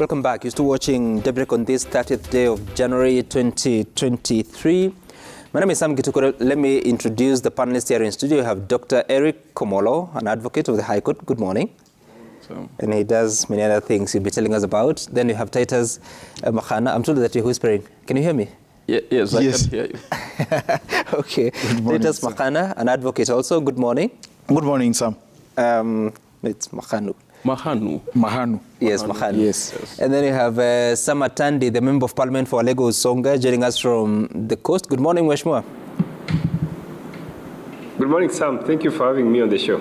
Welcome back. You're still watching Daybreak on this 30th day of January 2023. My name is Sam Gitukuro. Let me introduce the panelists here in studio. You have Dr. Eric Komolo, an advocate of the High Court. Good morning. And he does many other things he'll be telling us about. Then you have Titus Makhana. I'm told that you're whispering. Can you hear me? Yes, I can hear you. Okay. Titus Makhana, an advocate also. Good morning. Good morning, Sam. It's Mahanu. Mahanu. Yes, Mahanu. Yes. And then you have Sama Tandi, the Member of Parliament for Alego Songa, joining us from the coast. Good morning, Mheshimiwa. Good morning, Sam. Thank you for having me on the show.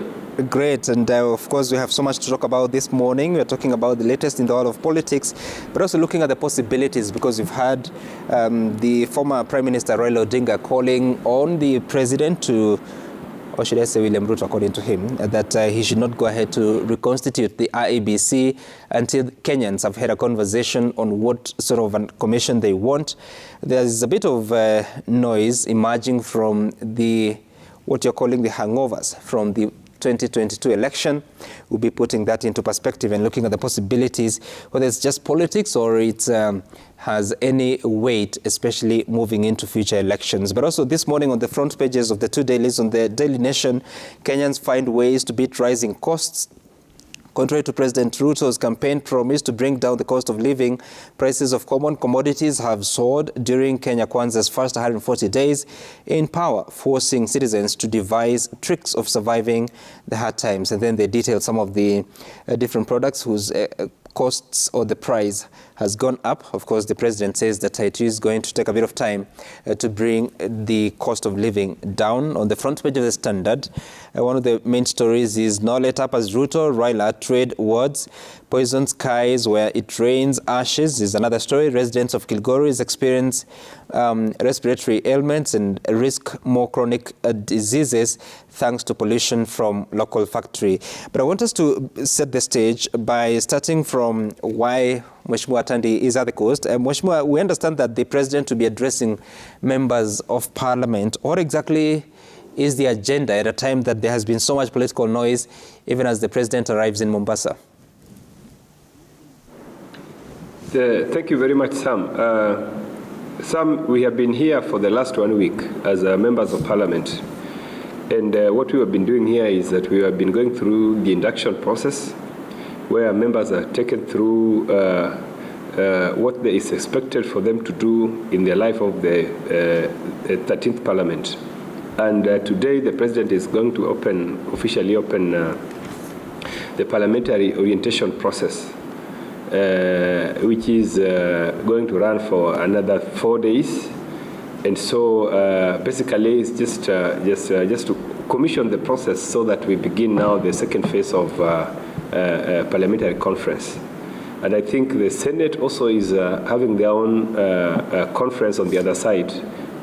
Great. And of course, we have so much to talk about this morning. We're talking about the latest in the world of politics, but also looking at the possibilities, because we've had the former Prime Minister Raila Odinga calling on the president to, or should I say William Ruto, according to him, that he should not go ahead to reconstitute the IEBC until Kenyans have had a conversation on what sort of a commission they want. There's a bit of noise emerging from what you're calling the hangovers from the 2022 election. We'll be putting that into perspective and looking at the possibilities, whether it's just politics or it has any weight, especially moving into future elections. But also this morning on the front pages of the two dailies on the Daily Nation, Kenyans find ways to beat rising costs. Contrary to President Ruto's campaign promise to bring down the cost of living, prices of common commodities have soared during Kenya Kwanza's first 140 days in power, forcing citizens to devise tricks of surviving the hard times. And then they detailed some of the different products whose costs or the price has gone up. Of course, the president says that it is going to take a bit of time to bring the cost of living down. On the front page of the Standard, one of the main stories is "No Let Up as Ruto, Raila trade words, poison skies where it rains ashes" is another story. Residents of Kilgoris experience respiratory ailments and risk more chronic diseases thanks to pollution from local factory. But I want us to set the stage by starting from why Mheshimiwa Tandi is at the coast. Mheshimiwa, we understand that the president will be addressing members of parliament. What exactly is the agenda at a time that there has been so much political noise, even as the president arrives in Mombasa? Thank you very much, Sam. Sam, we have been here for the last 1 week as members of parliament. And what we have been doing here is that we have been going through the induction process, where members are taken through what is expected for them to do in their life of the 13th Parliament. And today the President is going to officially open the parliamentary orientation process, which is going to run for another 4 days. And so basically it's just to commission the process so that we begin now the second phase of parliamentary conference. And I think the Senate also is having their own conference on the other side,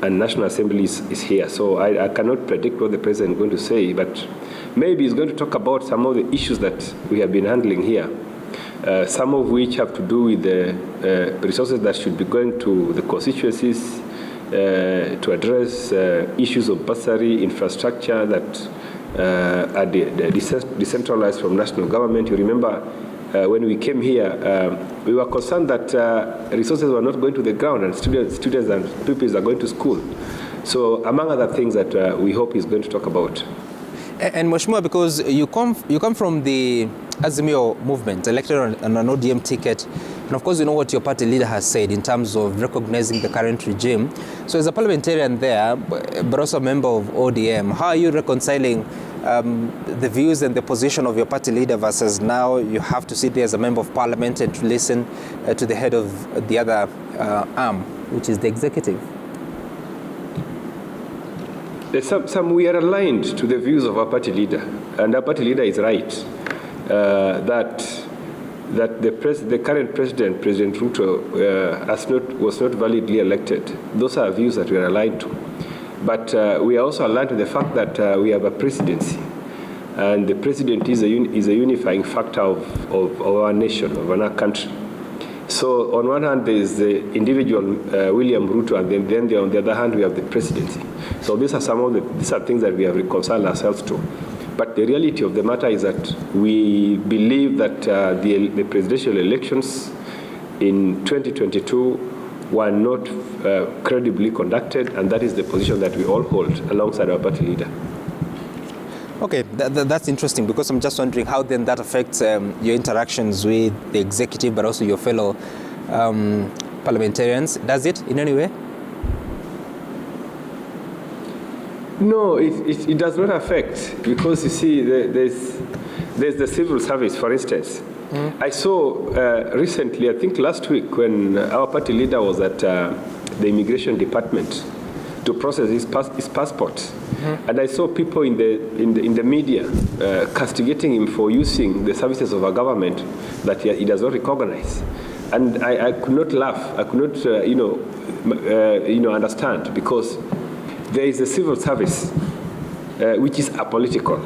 and National Assembly is here. So I cannot predict what the President is going to say, but maybe he's going to talk about some of the issues that we have been handling here, some of which have to do with the resources that should be going to the constituencies, to address issues of bursary, infrastructure that are decentralized from national government. You remember when we came here, we were concerned that resources were not going to the ground and students and pupils are going to school. So among other things that we hope he's going to talk about. And Mheshimiwa, because you come from the Azimio movement, elected on an ODM ticket, and of course you know what your party leader has said in terms of recognizing the current regime. So as a parliamentarian there, but also a member of ODM, how are you reconciling the views and the position of your party leader versus now you have to sit there as a member of parliament and to listen to the head of the other arm, which is the executive? We are aligned to the views of our party leader, and our party leader is right that the current president, President Ruto, was not validly elected. Those are views that we are aligned to. But we are also aligned to the fact that we have a presidency, and the president is a unifying factor of our nation, of our country. So on one hand, there is the individual William Ruto, and then on the other hand, we have the presidency. So these are things that we have reconciled ourselves to. But the reality of the matter is that we believe that the presidential elections in 2022 were not credibly conducted, and that is the position that we all hold alongside our party leader. Okay, that's interesting, because I'm just wondering how then that affects your interactions with the executive, but also your fellow parliamentarians. Does it in any way? No, it does not affect, because you see, there's the civil service, for instance. I saw recently, I think last week, when our party leader was at the immigration department to process his passport, and I saw people in the media castigating him for using the services of our government that he does not recognize, and I could not laugh. I could not, understand, because there is a civil service which is apolitical,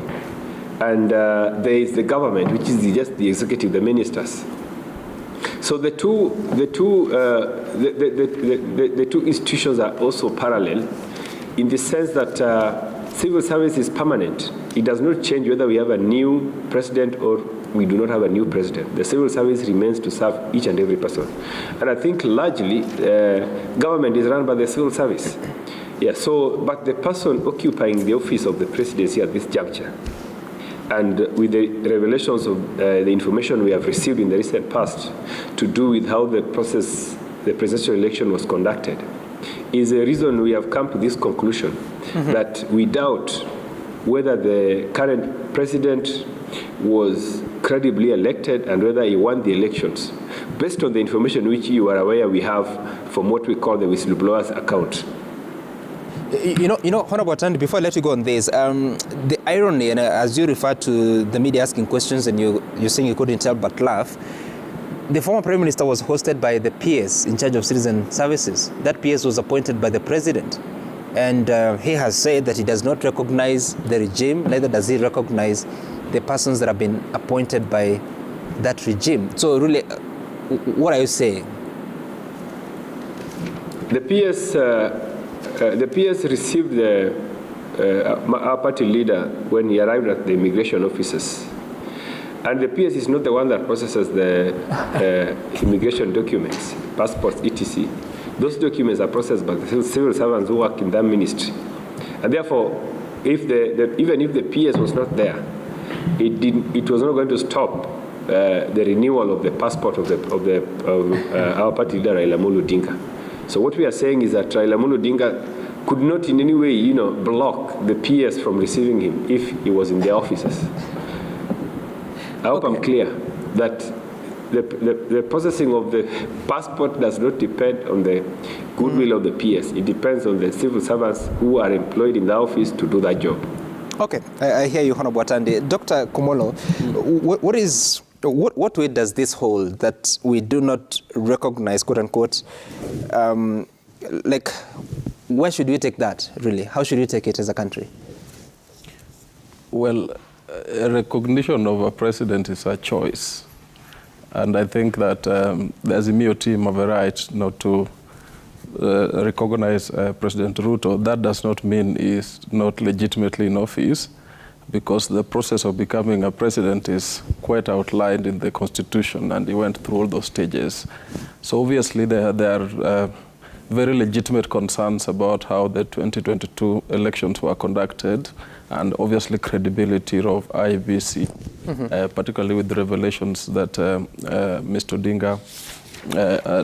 and there is the government, which is just the executive, the ministers. So the two institutions are also parallel, in the sense that civil service is permanent. It does not change whether we have a new president or we do not have a new president. The civil service remains to serve each and every person. And I think largely government is run by the civil service. Yeah, so, but the person occupying the office of the presidency at this juncture, and with the revelations of the information we have received in the recent past to do with how the presidential election was conducted, is a reason we have come to this conclusion that we doubt whether the current president was credibly elected and whether he won the elections, based on the information which you are aware we have from what we call the whistleblower's account. You know, Honorable Tandi, before I let you go on this, the irony, and as you refer to the media asking questions and you're saying you couldn't help but laugh, the former Prime Minister was hosted by the PS in charge of citizen services. That PS was appointed by the President. And he has said that he does not recognize the regime, neither does he recognize the persons that have been appointed by that regime. So really, what are you saying? The PS received our party leader when he arrived at the immigration offices. And the PS is not the one that processes the immigration documents, passports, etc. Those documents are processed by the civil servants who work in that ministry. And therefore, even if the PS was not there, it was not going to stop the renewal of the passport of our party leader, Raila Amolo Odinga. So what we are saying is that Raila Amolo Odinga could not in any way, block the PS from receiving him if he was in their offices. I hope I'm clear that the processing of the passport does not depend on the goodwill of the PS. It depends on the civil servants who are employed in the office to do that job. Okay, I hear you, Honorable Tandi. Dr. Kumolo, what weight does this hold that we do not recognize, quote unquote, where should we take that, really? How should we take it as a country? Well, a recognition of a president is a choice. And I think that the Azimio team have a right not to recognize President Ruto. That does not mean he's not legitimately in office, because the process of becoming a president is quite outlined in the Constitution, and he went through all those stages. So obviously there are very legitimate concerns about how the 2022 elections were conducted, and obviously credibility of IEBC, particularly with the revelations that Mr. Odinga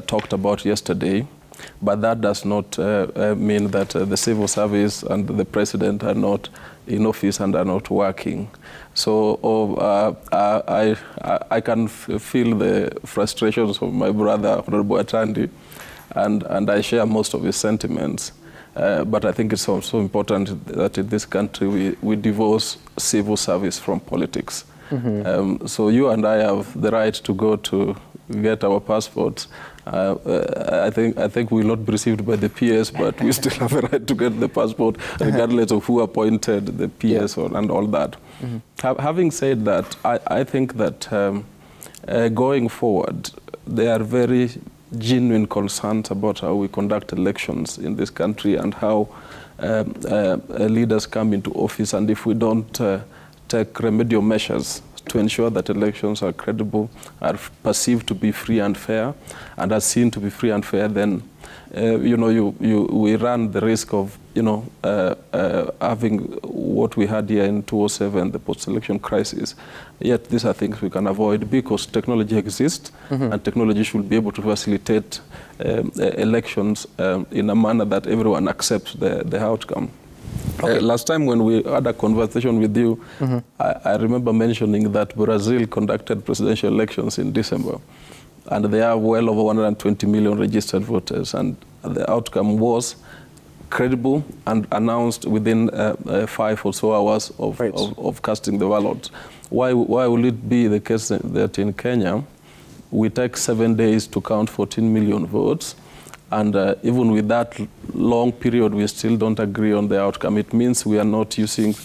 talked about yesterday. But that does not mean that the civil service and the president are not in office and are not working. So I can feel the frustrations of my brother, Honorable Tandi, and I share most of his sentiments. But I think it's also important that in this country we divorce civil service from politics. So you and I have the right to go to get our passports. I think we will not be received by the PS, but we still have a right to get the passport, regardless of who appointed the PS and all that. Having said that, I think that going forward, there are very genuine concerns about how we conduct elections in this country and how leaders come into office, and if we don't take remedial measures to ensure that elections are credible, are perceived to be free and fair, and are seen to be free and fair, then we run the risk of having what we had here in 2007, the post-election crisis. Yet these are things we can avoid because technology exists, and technology should be able to facilitate elections in a manner that everyone accepts the outcome. Okay. Last time when we had a conversation with you, I remember mentioning that Brazil conducted presidential elections in December, and they have well over 120 million registered voters, and the outcome was credible and announced within 5 or so hours of casting the ballot. Why will it be the case that in Kenya we take 7 days to count 14 million votes, and even with that long period we still don't agree on the outcome? It means we are not using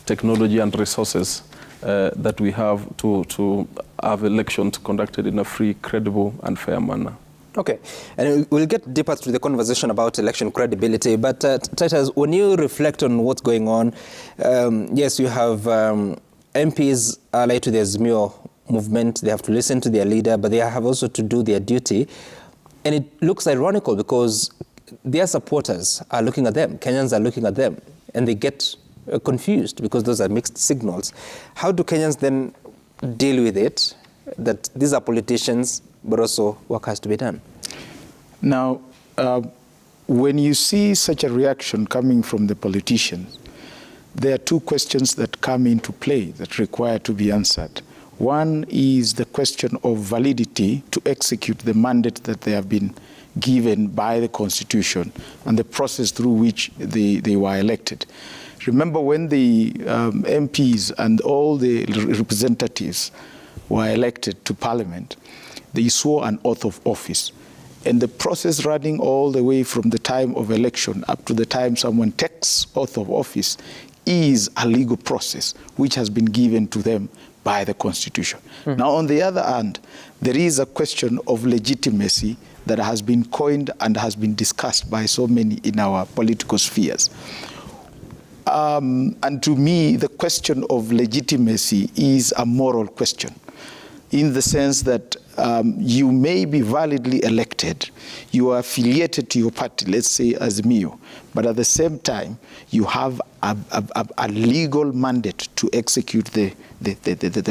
technology and resources that we have to have elections conducted in a free, credible and fair manner. Okay, and we'll get deeper through the conversation about election credibility, but Titus, when you reflect on what's going on, yes, you have MPs allied to the Azimio movement. They have to listen to their leader, but they have also to do their duty. And it looks ironical because their supporters are looking at them, Kenyans are looking at them, and they get confused because those are mixed signals. How do Kenyans then deal with it, that these are politicians, but also work has to be done? Now, when you see such a reaction coming from the politicians, there are two questions that come into play that require to be answered. One is the question of validity to execute the mandate that they have been given by the Constitution and the process through which they were elected. Remember when the MPs and all the representatives were elected to Parliament, they swore an oath of office. And the process running all the way from the time of election up to the time someone takes oath of office is a legal process which has been given to them by the Constitution. Now, on the other hand, there is a question of legitimacy that has been coined and has been discussed by so many in our political spheres. And to me, the question of legitimacy is a moral question, in the sense that you may be validly elected, you are affiliated to your party, let's say Azimio, but at the same time, you have a legal mandate to execute the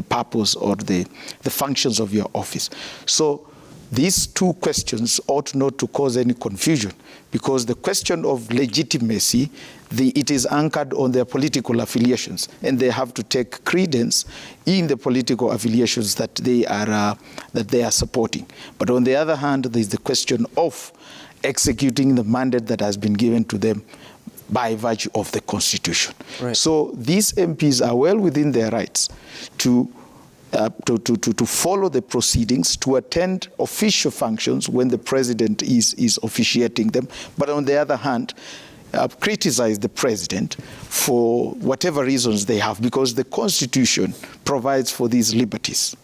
purpose or the functions of your office. So these two questions ought not to cause any confusion, because the question of legitimacy, it is anchored on their political affiliations, and they have to take credence in the political affiliations that they are supporting. But on the other hand, there is the question of executing the mandate that has been given to them by virtue of the Constitution. Right. So these MPs are well within their rights to follow the proceedings, to attend official functions when the president is officiating them, but on the other hand, criticize the president for whatever reasons they have, because the Constitution provides for these liberties.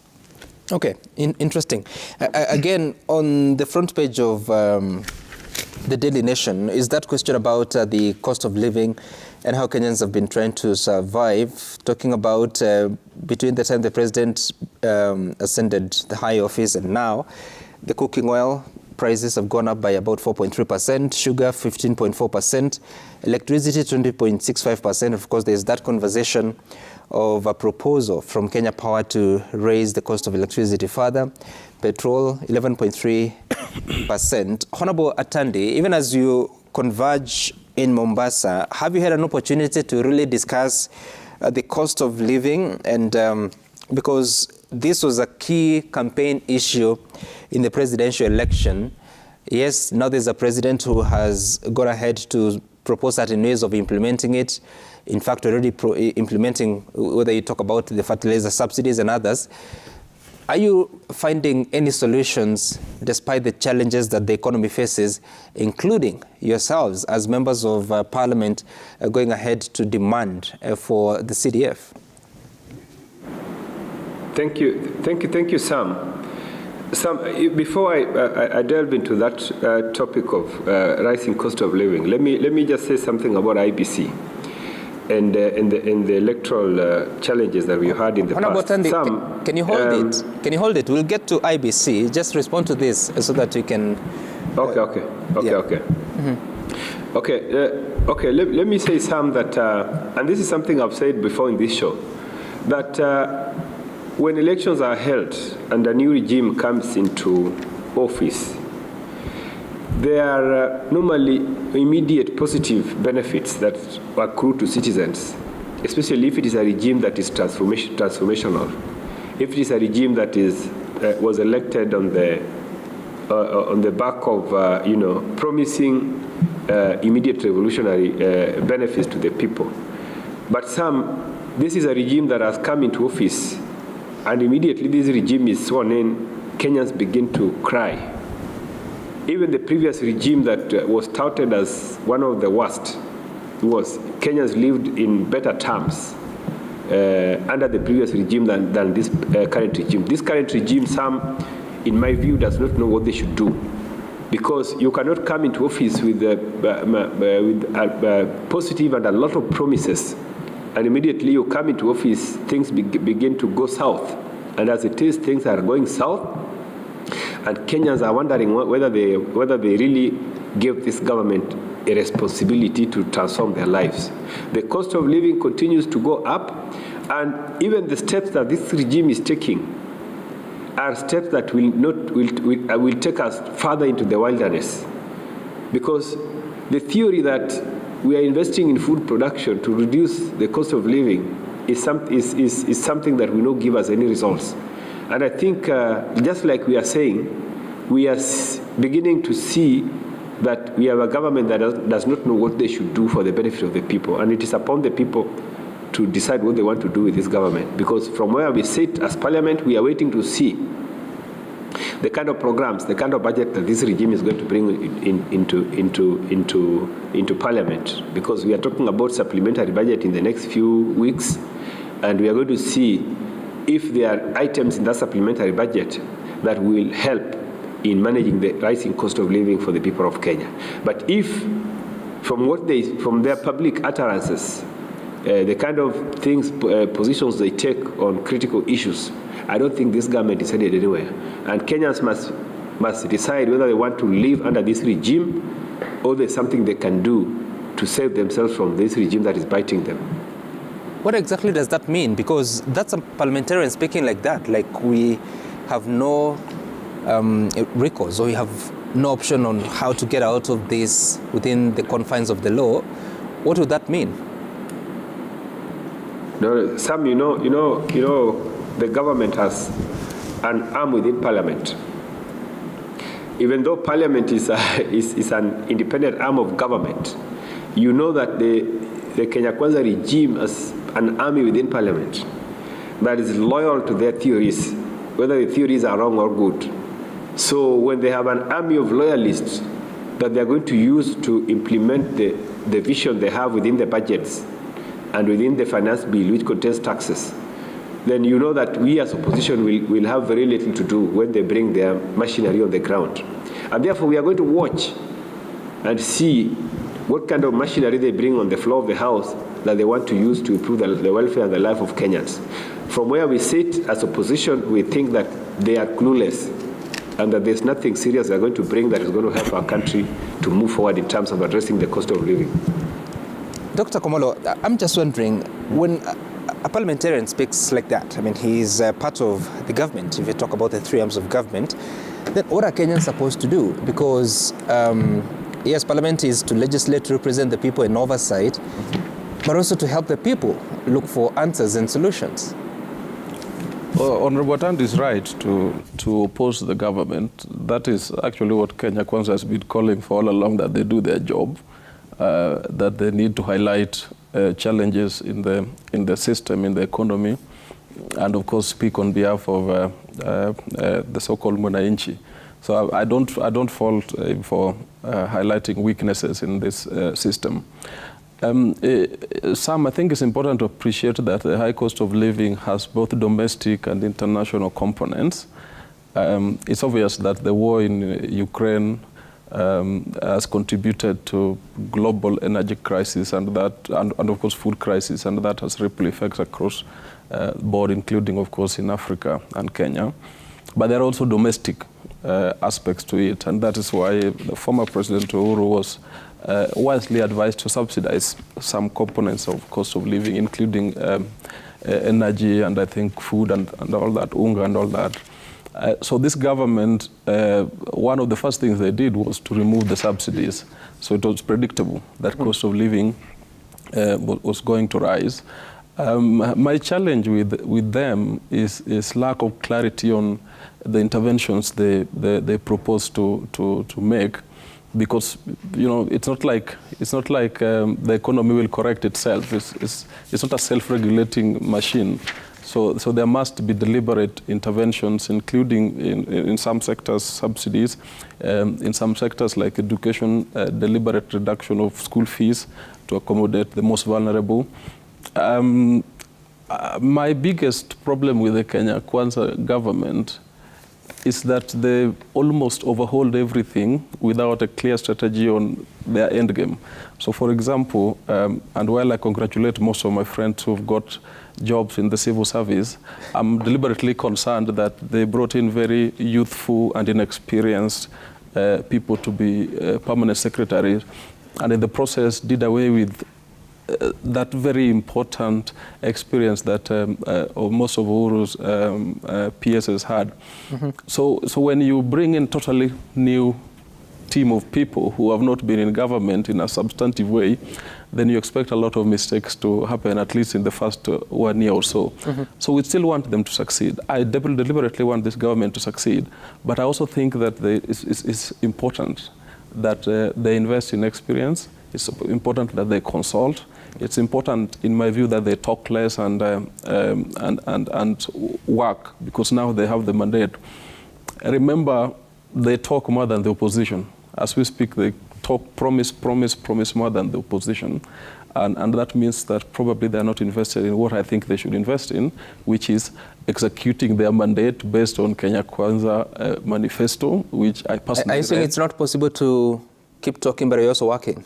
Okay, interesting. Again, on the front page of the Daily Nation is that question about the cost of living and how Kenyans have been trying to survive, talking about between the time the president ascended the high office and now, the cooking oil prices have gone up by about 4.3%, sugar 15.4%, electricity 20.65%. Of course, there's that conversation of a proposal from Kenya Power to raise the cost of electricity further, petrol 11.3%. Honorable Atandi, even as you converge in Mombasa, have you had an opportunity to really discuss the cost of living? And because this was a key campaign issue in the presidential election. Yes, now there's a president who has gone ahead to propose certain ways of implementing it. In fact, already implementing, whether you talk about the fertilizer subsidies and others. Are you finding any solutions despite the challenges that the economy faces, including yourselves as members of Parliament going ahead to demand for the CDF? Thank you, Sam. Before I delve into that topic of rising cost of living, let me just say something about IBC. and the electoral challenges that we had in the past. Can you hold it? Can you hold it? We'll get to IBC. Just respond to this so that we can. Okay. Mm-hmm. Okay. Let me say some that, and this is something I've said before in this show, that when elections are held and a new regime comes into office, there are normally immediate positive benefits that accrue to citizens, especially if it is a regime that is transformational. If it is a regime that was elected on the back of promising immediate revolutionary benefits to the people. But this is a regime that has come into office, and immediately this regime is sworn in, Kenyans begin to cry. Even the previous regime that was touted as one of the worst, Kenyans lived in better terms under the previous regime than this current regime. This current regime, in my view, does not know what they should do, because you cannot come into office with positive and a lot of promises, and immediately you come into office, things begin to go south, and as it is, things are going south, and Kenyans are wondering whether they really gave this government a responsibility to transform their lives. The cost of living continues to go up, and even the steps that this regime is taking are steps that will take us further into the wilderness. Because the theory that we are investing in food production to reduce the cost of living is something that will not give us any results. And I think, just like we are saying, we are beginning to see that we have a government that does not know what they should do for the benefit of the people. And it is upon the people to decide what they want to do with this government. Because from where we sit as Parliament, we are waiting to see the kind of programs, the kind of budget that this regime is going to bring into Parliament. Because we are talking about supplementary budget in the next few weeks, and we are going to see if there are items in that supplementary budget that will help in managing the rising cost of living for the people of Kenya. But if, from their public utterances, the kind of positions they take on critical issues, I don't think this government is headed anywhere. And Kenyans must decide whether they want to live under this regime or there's something they can do to save themselves from this regime that is biting them. What exactly does that mean? Because that's a parliamentarian speaking like that, like we have no recourse, or we have no option on how to get out of this within the confines of the law. What would that mean? No, Sam, you know, the government has an arm within Parliament. Even though Parliament is an independent arm of government, you know that the Kenya Kwanza regime has an army within Parliament that is loyal to their theories, whether the theories are wrong or good. So when they have an army of loyalists that they are going to use to implement the vision they have within the budgets and within the finance bill, which contains taxes, then you know that we as opposition will have very little to do when they bring their machinery on the ground. And therefore we are going to watch and see what kind of machinery they bring on the floor of the House that they want to use to improve the welfare and the life of Kenyans. From where we sit as opposition, we think that they are clueless and that there's nothing serious they're going to bring that is going to help our country to move forward in terms of addressing the cost of living. Dr. Komolo, I'm just wondering, when a parliamentarian speaks like that, I mean, he's part of the government, if you talk about the three arms of government, then what are Kenyans supposed to do? Because yes, Parliament is to legislate, to represent the people in oversight, but also to help the people look for answers and solutions. Honorable Tand is right to oppose the government. That is actually what Kenya Kwanza has been calling for all along, that they do their job, that they need to highlight challenges in the system, in the economy, and of course speak on behalf of the so-called Mwananchi. So I don't fault for highlighting weaknesses in this system. Sam, I think it's important to appreciate that the high cost of living has both domestic and international components. It's obvious that the war in Ukraine has contributed to global energy crisis and of course food crisis, and that has ripple effects across the board, including of course in Africa and Kenya. But there are also domestic aspects to it, and that is why the former President Uhuru was wisely advised to subsidize some components of cost of living, including energy and I think food and all that, unga and all that. So this government, one of the first things they did was to remove the subsidies. So it was predictable that cost of living was going to rise. My challenge with them is lack of clarity on the interventions they propose to make, because it's not like the economy will correct itself. It's not a self-regulating machine. So there must be deliberate interventions, including in some sectors subsidies, in some sectors like education, deliberate reduction of school fees to accommodate the most vulnerable. My biggest problem with the Kenya Kwanza government is that they almost overhauled everything without a clear strategy on their end game. So for example, and while I congratulate most of my friends who've got jobs in the civil service, I'm deliberately concerned that they brought in very youthful and inexperienced people to be permanent secretaries, and in the process did away with that very important experience that most of Uhuru's PSs had. Mm-hmm. So when you bring in totally new team of people who have not been in government in a substantive way, then you expect a lot of mistakes to happen, at least in the first 1 year or so. Mm-hmm. So we still want them to succeed. I deliberately want this government to succeed, but I also think that it's important that they invest in experience. It's important that they consult. It's important, in my view, that they talk less and work, because now they have the mandate. Remember, they talk more than the opposition. As we speak, they talk, promise more than the opposition. And that means that probably they're not invested in what I think they should invest in, which is executing their mandate based on Kenya Kwanza manifesto, which I personally Are you saying it's not possible to keep talking, but you're also working?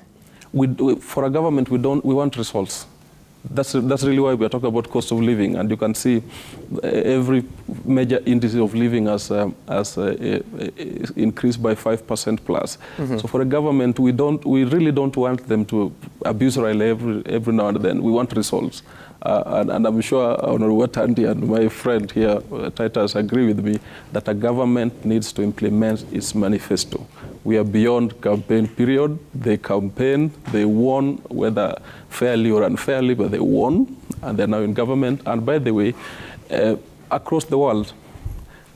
For a government, we want results. That's really why we are talking about cost of living, and you can see every major index of living has increased by 5% plus. Mm-hmm. So for a government, we really don't want them to abuse Raila every now and then. We want results, and I'm sure Honorable Watandi and my friend here, Titus, agree with me that a government needs to implement its manifesto. We are beyond campaign period. They campaign, they won, whether fairly or unfairly, but they won, and they're now in government. And by the way, across the world,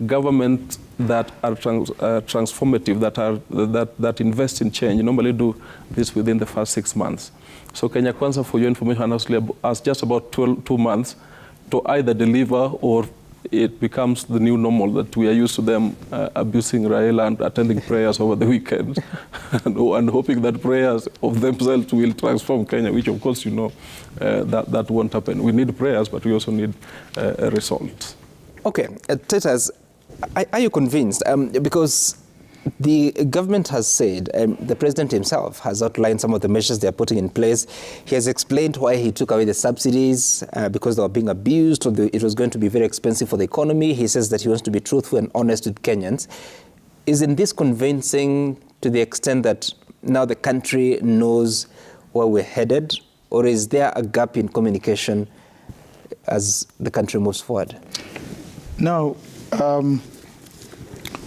governments that are transformative, that invest in change, normally do this within the first 6 months. So Kenya Kwanza, for your information, has just about 2 months to either deliver, or it becomes the new normal that we are used to them abusing Raila and attending prayers over the weekend and hoping that prayers of themselves will transform Kenya, which of course that won't happen. We need prayers, but we also need results. Okay, Titus, are you convinced? Because the government has said, the president himself has outlined some of the measures they are putting in place. He has explained why he took away the subsidies, because they were being abused, or it was going to be very expensive for the economy. He says that he wants to be truthful and honest with Kenyans. Isn't this convincing to the extent that now the country knows where we're headed, or is there a gap in communication as the country moves forward? Now,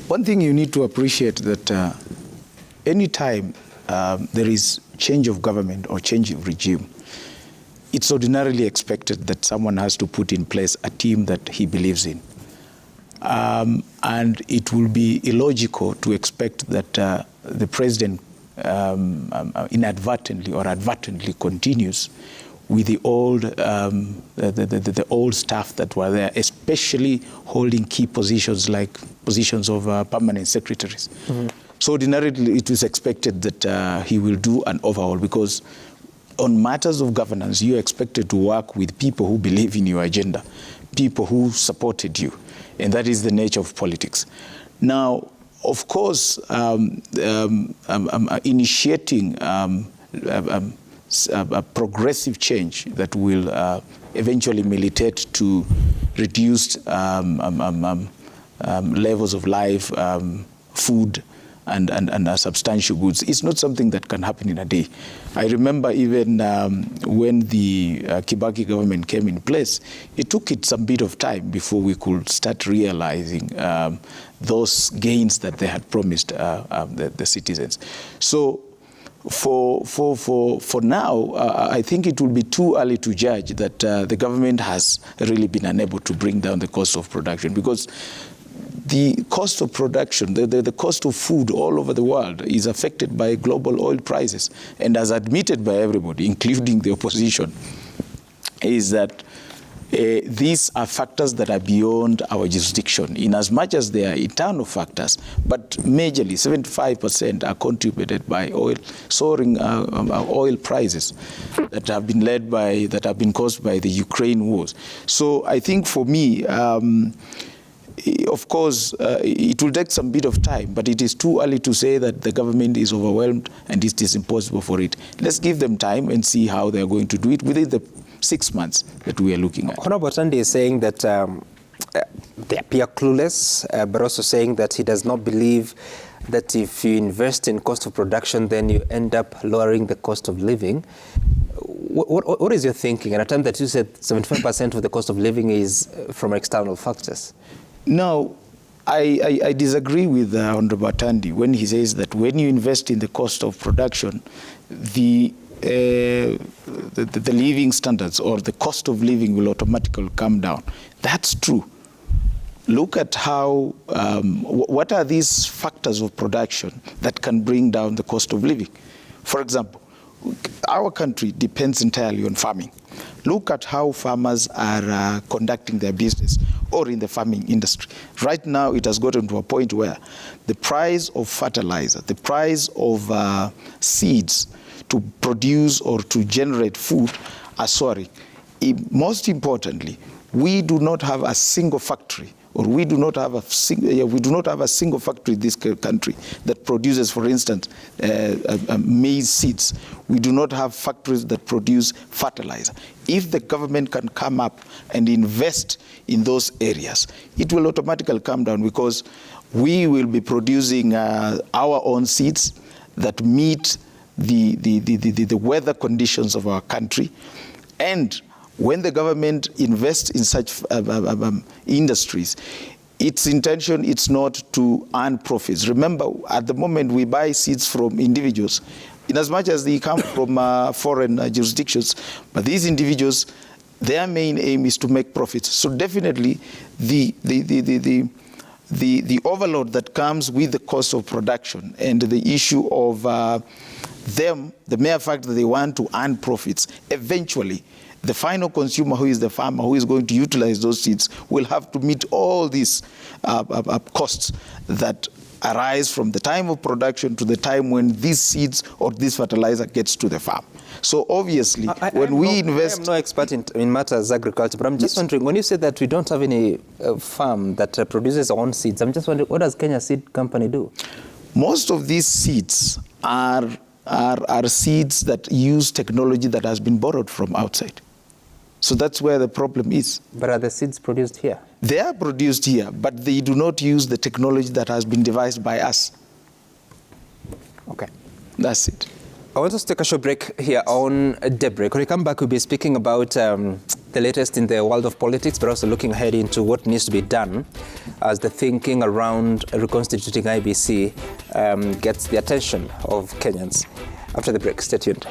one thing you need to appreciate that any time there is change of government or change of regime, it's ordinarily expected that someone has to put in place a team that he believes in. And it will be illogical to expect that the president inadvertently or advertently continues with the old staff that were there, especially holding key positions like positions of permanent secretaries. Mm-hmm. So ordinarily it is expected that he will do an overhaul, because on matters of governance, you're expected to work with people who believe in your agenda, people who supported you, and that is the nature of politics. Now, of course, initiating a progressive change that will eventually militate to reduced levels of life, food, and substantial goods. It's not something that can happen in a day. I remember even when the Kibaki government came in place, it took it some bit of time before we could start realizing those gains that they had promised the citizens. So for now, I think it will be too early to judge that the government has really been unable to bring down the cost of production, because the cost of production, the cost of food all over the world is affected by global oil prices. And as admitted by everybody, including the opposition, is that these are factors that are beyond our jurisdiction, in as much as they are internal factors, but majorly 75% are contributed by soaring oil prices that have been caused by the Ukraine wars. So I think for me, of course, it will take some bit of time, but it is too early to say that the government is overwhelmed and it is impossible for it. Let's give them time and see how they are going to do it within the 6 months that we are looking at. Honorable Tandi is saying that they appear clueless, but also saying that he does not believe that if you invest in cost of production, then you end up lowering the cost of living. What is your thinking at a time that you said 75% of the cost of living is from external factors? No, I disagree with Honorable Tandi when he says that when you invest in the cost of production, the living standards or the cost of living will automatically come down. That's true. Look at how, what are these factors of production that can bring down the cost of living? For example, our country depends entirely on farming. Look at how farmers are conducting their business or in the farming industry. Right now, it has gotten to a point where the price of fertilizer, the price of seeds to produce or to generate food are soaring. Most importantly, we do not have a single factory, or we do not have a single factory in this country that produces, for instance, maize seeds. We do not have factories that produce fertilizer. If the government can come up and invest in those areas, it will automatically come down, because we will be producing our own seeds that meet the weather conditions of our country. And when the government invests in such industries, its intention is not to earn profits. Remember, at the moment we buy seeds from individuals, in as much as they come from foreign jurisdictions, but these individuals, their main aim is to make profits. So definitely the overload that comes with the cost of production and the issue of them, the mere fact that they want to earn profits, eventually the final consumer, who is the farmer, who is going to utilize those seeds, will have to meet all these costs that arise from the time of production to the time when these seeds or this fertilizer gets to the farm. So obviously, when we invest... I am no expert in matters agriculture, but I'm just wondering, when you say that we don't have any farm that produces our own seeds, I'm just wondering, what does Kenya Seed Company do? Most of these seeds are seeds that use technology that has been borrowed from outside. So that's where the problem is. But are the seeds produced here? They are produced here, but they do not use the technology that has been devised by us. Okay. That's it. I want us to take a short break here on Daybreak. When we come back, we'll be speaking about the latest in the world of politics, but also looking ahead into what needs to be done as the thinking around reconstituting IBC gets the attention of Kenyans. After the break, stay tuned.